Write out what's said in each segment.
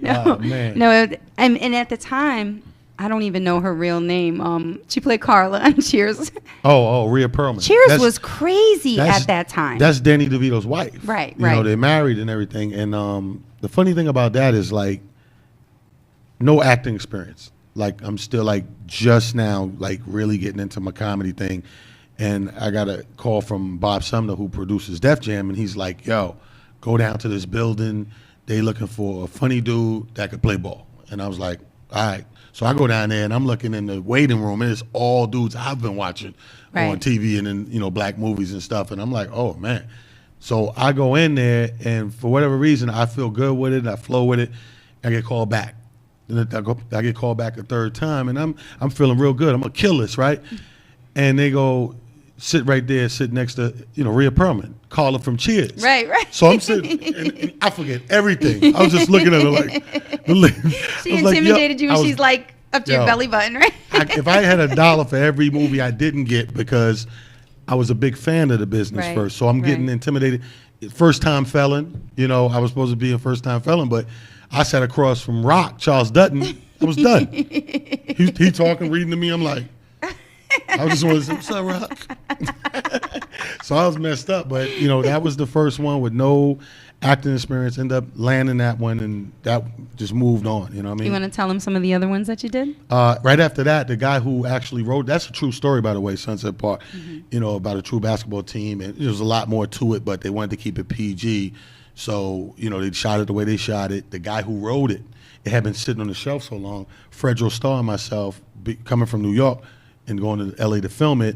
Oh, man. No, and at the time, I don't even know her real name. She played Carla on Cheers. Rhea Perlman. Cheers was crazy at that time. That's Danny DeVito's wife. Right. You know, they're married and everything. And the funny thing about that is, like, no acting experience. Like, I'm still, like, just now, like, really getting into my comedy thing. And I got a call from Bob Sumner, who produces Def Jam, and he's like, yo, go down to this building. They looking for a funny dude that could play ball. And I was like, all right. So I go down there, and I'm looking in the waiting room, and it's all dudes I've been watching on TV and in, you know, black movies and stuff. And I'm like, oh, man. So I go in there, and for whatever reason, I feel good with it. I flow with it. I get called back. Then I get called back a third time, and I'm feeling real good. I'm going to kill this, right? And they go, sit right there, sit next to, you know, Rhea Perlman, Carla from Cheers. Right. So I'm sitting, and I forget everything. I was just looking at her like, she intimidated you, and she's like up to your belly button, right? If I had $1 for every movie I didn't get, because I was a big fan of the business first, so I'm getting intimidated. First time felon, you know, I was supposed to be a first time felon, but I sat across from Rock, Charles Dutton. I was done. he talking, reading to me. I'm like, I was just want to say, what's up, Rock? So I was messed up, but, you know, that was the first one with no acting experience. Ended up landing that one, and that just moved on, you know what I mean? You want to tell them some of the other ones that you did? Right after that, the guy who actually wrote, that's a true story, by the way, Sunset Park, you know, about a true basketball team. And there was a lot more to it, but they wanted to keep it PG. So, you know, they shot it the way they shot it. The guy who wrote it, it had been sitting on the shelf so long. Fredro Starr and myself, coming from New York and going to LA to film it,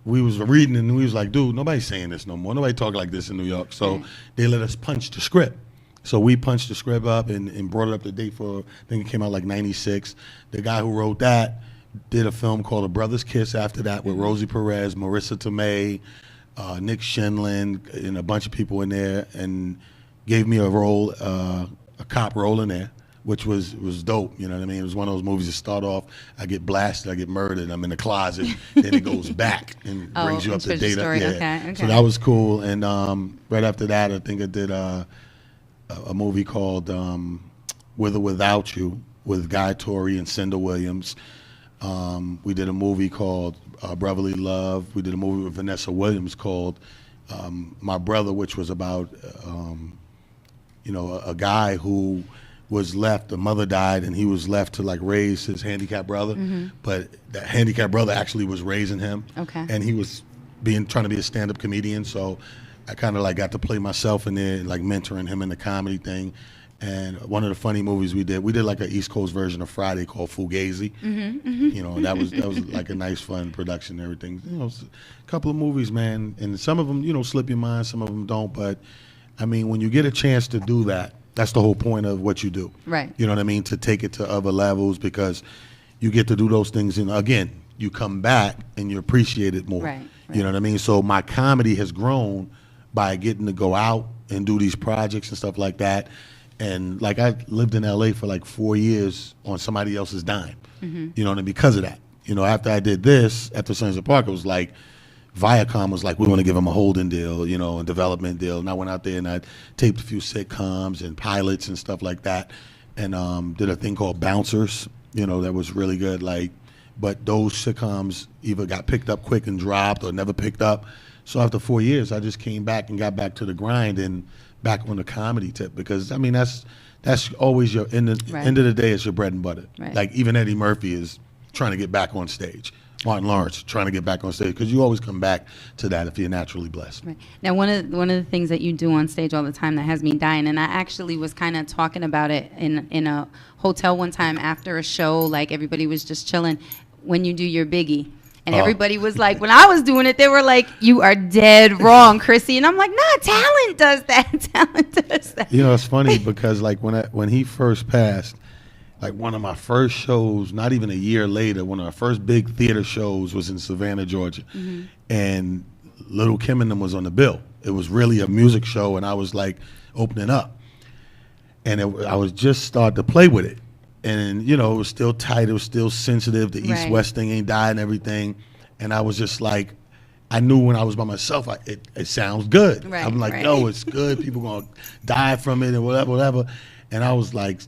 we was reading and we was like, dude, nobody's saying this no more. Nobody talk like this in New York. So they let us punch the script. So we punched the script up and brought it up to date for, I think it came out like 96. The guy who wrote that did a film called A Brother's Kiss after that with Rosie Perez, Marissa Tomei, Nick Shenlin, and a bunch of people in there, and gave me a role, a cop role in there, which was dope. You know what I mean? It was one of those movies that start off, I get blasted, I get murdered, I'm in the closet, then it goes back and brings you up to date. Okay. So that was cool. And right after that, I think I did a movie called With or Without You with Guy Torry and Cinda Williams. We did a movie called Brotherly Love. We did a movie with Vanessa Williams called My Brother, which was about you know, a guy who was left, the mother died, and he was left to like raise his handicapped brother. But that handicapped brother actually was raising him. Okay. And he was trying to be a stand-up comedian. So I kind of like got to play myself in there, like mentoring him in the comedy thing. And one of the funny movies we did like an East Coast version of Friday called Fugazi. You know, that was like a nice, fun production and everything. You know, a couple of movies, man. And some of them, you know, slip your mind, some of them don't. But, I mean, when you get a chance to do that, that's the whole point of what you do. Right. You know what I mean? To take it to other levels, because you get to do those things. And, again, you come back and you appreciate it more. Right. You know what I mean? So my comedy has grown by getting to go out and do these projects and stuff like that. And like I lived in LA for like 4 years on somebody else's dime, you know, and because of that, you know, after I did this, after Sunset Park, it was like, Viacom was like, we want to give them a holding deal, you know, a development deal. And I went out there and I taped a few sitcoms and pilots and stuff like that. And did a thing called Bouncers, you know, that was really good. Like, but those sitcoms either got picked up quick and dropped or never picked up. So after 4 years, I just came back and got back to the grind and back on the comedy tip, because I mean that's always your end of the day, it's your bread and butter. Right. Like even Eddie Murphy is trying to get back on stage. Martin Lawrence trying to get back on stage, because you always come back to that if you're naturally blessed. Right. Now, one of the things that you do on stage all the time that has me dying, and I actually was kind of talking about it in a hotel one time after a show, like everybody was just chilling, when you do your Biggie. And everybody was like, when I was doing it, they were like, you are dead wrong, Crissy. And I'm like, nah, talent does that. Talent does that. You know, it's funny because like when he first passed, like one of my first shows, not even a year later, one of our first big theater shows was in Savannah, Georgia. And Little Kim and them was on the bill. It was really a music show, and I was like opening up. And I was just starting to play with it. And, you know, it was still tight. It was still sensitive. The East-West thing ain't died and everything. And I was just like, I knew when I was by myself, it sounds good. Right, I'm like, no, it's good. People going to die from it and whatever. and I was like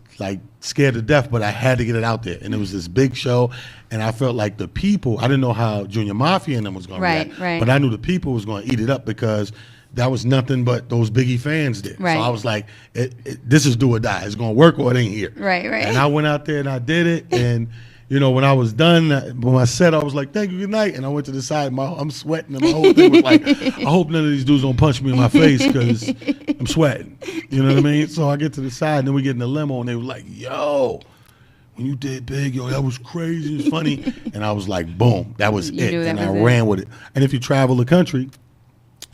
scared to death, but I had to get it out there. And it was this big show, and I felt like the people, I didn't know how Junior Mafia and them was going to react, but I knew the people was going to eat it up because that was nothing but those Biggie fans did. Right. So I was like, this is do or die. It's going to work or it ain't here. Right. And I went out there and I did it, and you know, when I was done, when I said, I was like, thank you, good night. And I went to the side, I'm sweating, and my whole thing was like, I hope none of these dudes don't punch me in my face because I'm sweating. You know what I mean? So I get to the side, and then we get in the limo, and they were like, yo, when you did Big, yo, that was crazy, it was funny. And I was like, boom, that was it. And I ran with it. And if you travel the country,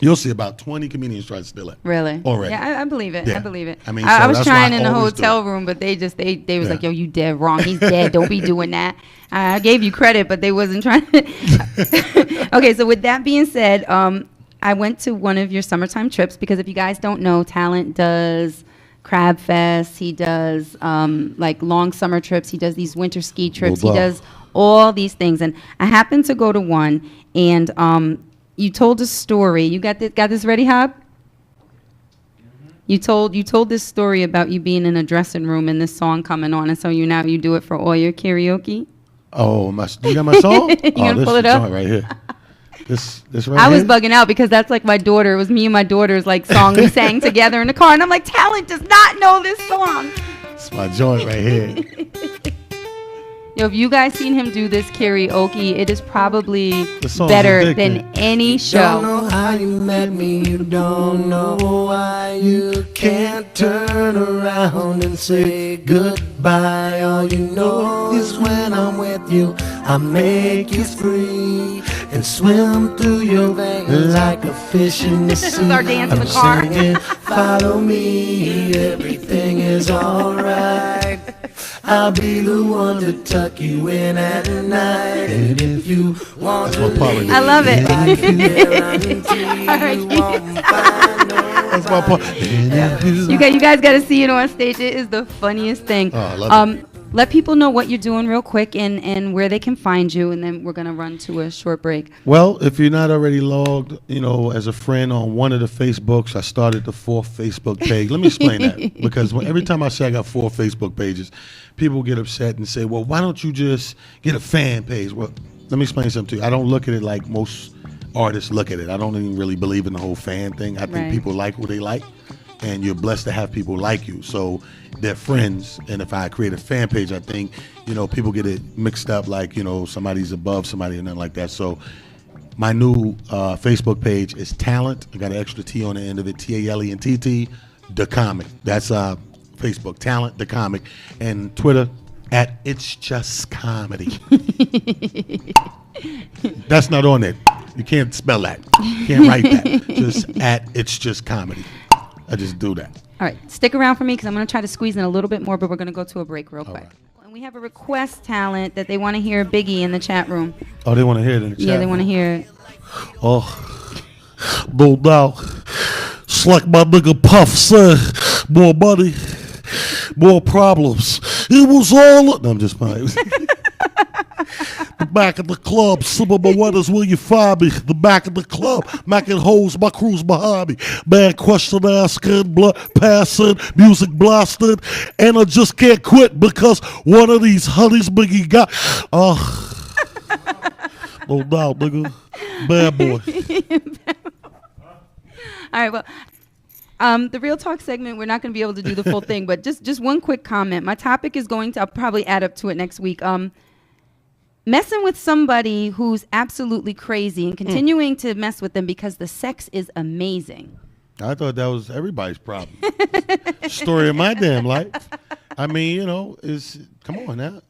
you'll see about 20 comedians try to steal it. Really? Already. Yeah, I believe it. Yeah. I believe it. I mean, I was trying in the hotel room, but they was like, yo, you dead wrong. He's dead. Don't be doing that. I gave you credit, but they wasn't trying to. Okay, so with that being said, I went to one of your summertime trips because if you guys don't know, Talent does Crab Fest. He does like long summer trips. He does these winter ski trips. He does all these things. And I happened to go to one, and you told a story. You got this ready, Hob? You told this story about you being in a dressing room and this song coming on, and so you do it for all your karaoke. Oh, you got my song? You gonna pull it up? Right here. This right I here? was bugging out because that's like my daughter. It was me and my daughter's like song we sang together in the car, and I'm like, Talent does not know this song. It's my joint right here. Yo, if you guys seen him do this karaoke, it is probably better than any show. Don't know how you met me, you don't know why you can't turn around and say goodbye. All you know is when I'm with you, I make you free and swim through your veins like a fish in the sea. This is our dance in the car. Singing, follow me, everything is alright. I'll be the one to tuck you in at night. And if you want to leave, I love it. That's my part. You guys got to see it on stage. It is the funniest thing. Oh, I love it. Let people know what you're doing real quick and where they can find you, and then we're going to run to a short break. Well, if you're not already logged, as a friend on one of the Facebooks, I started the 4th Facebook page. Let me explain that. Because every time I say I got 4 Facebook pages, people get upset and say, well, why don't you just get a fan page? Well, let me explain something to you. I don't look at it like most artists look at it. I don't even really believe in the whole fan thing. I think people like what they like, and you're blessed to have people like you. So they're friends, and if I create a fan page, I think, people get it mixed up like, somebody's above somebody and nothing like that. So my new Facebook page is Talent. I got an extra T on the end of it, TALENTT, the comic. That's Facebook, Talent, the comic. And Twitter, at It's Just Comedy. That's not on it. You can't spell that. You can't write that. Just at It's Just Comedy. I just do that. All right, stick around for me because I'm going to try to squeeze in a little bit more, but we're going to go to a break real quick. Right. And we have a request, Talent, that they want to hear Biggie in the chat room. Oh, they want to hear it in the chat room? Yeah, they want to hear it. Oh, no doubt. It's like my nigga Puff said, more money, more problems. It was all... No, I'm just playing. The back of the club, some of my wetters, will you find me? The back of the club, macking hoes, my crew's behind me. Man, question asking, blood passing, music blasting, and I just can't quit because one of these honeys Biggie got. No doubt, nigga. Bad boy. All right, well, the Real Talk segment, we're not going to be able to do the full thing, but just one quick comment. My topic is going to, I'll probably add up to it next week. Messing with somebody who's absolutely crazy and continuing to mess with them because the sex is amazing. I thought that was everybody's problem. Story of my damn life. I mean, come on now.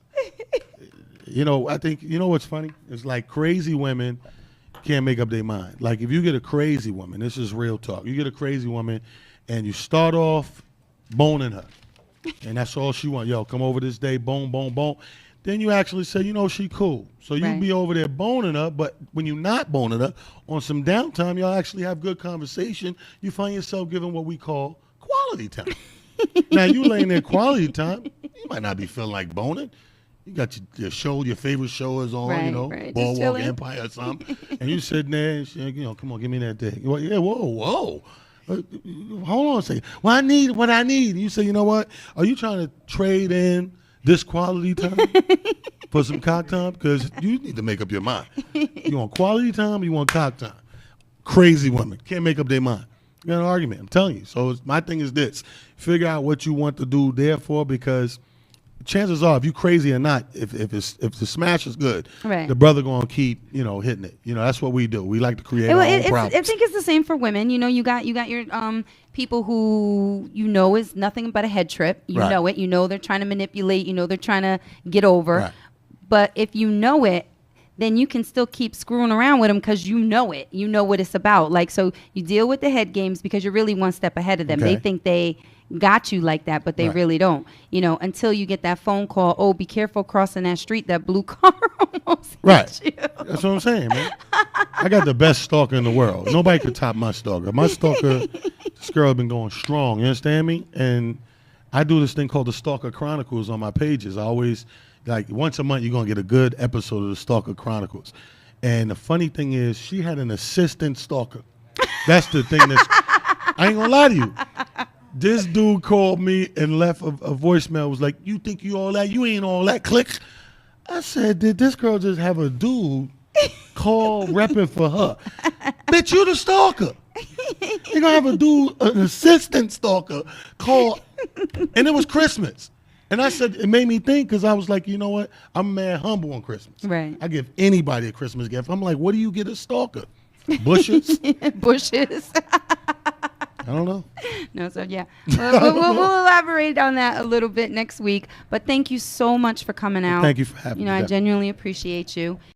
I think, what's funny? It's like crazy women can't make up their mind. Like if you get a crazy woman, this is real talk. You get a crazy woman and you start off boning her. And that's all she wants. Yo, come over this day, bone, bone, bone. Then you actually say, she cool. So you be over there boning her, but when you're not boning her, on some downtime, y'all actually have good conversation. You find yourself giving what we call quality time. Now, you laying there quality time, you might not be feeling like boning. You got your show, your favorite show is on, Boardwalk Empire or something. And you sitting there, and come on, give me that dick. Well, yeah, whoa. Hold on a second. Well, I need what I need. You say, you know what? Are you trying to trade in this quality time for some cock time? Because you need to make up your mind. You want quality time or you want cock time? Crazy women can't make up their mind. You got an argument. I'm telling you. So my thing is this. Figure out what you want to do therefore, because chances are, if you crazy or not, if the smash is good, right, the brother gonna keep hitting it. That's what we do. We like to create our own problems. I think it's the same for women. You got your people who is nothing but a head trip. You right. know it. They're trying to manipulate. They're trying to get over. Right. But if you know it, then you can still keep screwing around with them because you know it. You know what it's about. Like, so you deal with the head games because you're really one step ahead of them. Okay. They think they got you like that, but they right. really don't. Until you get that phone call, oh, be careful crossing that street, that blue car almost right. hit you. That's what I'm saying, man. I got the best stalker in the world. Nobody could top my stalker. My stalker, this girl been going strong. You understand me? And I do this thing called the Stalker Chronicles on my pages. I always, like, once a month, you're going to get a good episode of the Stalker Chronicles. And the funny thing is, she had an assistant stalker. That's the thing I ain't going to lie to you. This dude called me and left a voicemail. Was like, you think you all that? You ain't all that. Click. I said, did this girl just have a dude call repping for her? Bitch, you the stalker. You gonna have a dude, an assistant stalker, call. And it was Christmas. And I said, it made me think, because I was like, you know what? I'm mad humble on Christmas. Right. I give anybody a Christmas gift. I'm like, what do you get a stalker? Bushes? Bushes. I don't know. No, so yeah. We'll elaborate on that a little bit next week. But thank you so much for coming out. Thank you for having me. I genuinely appreciate you.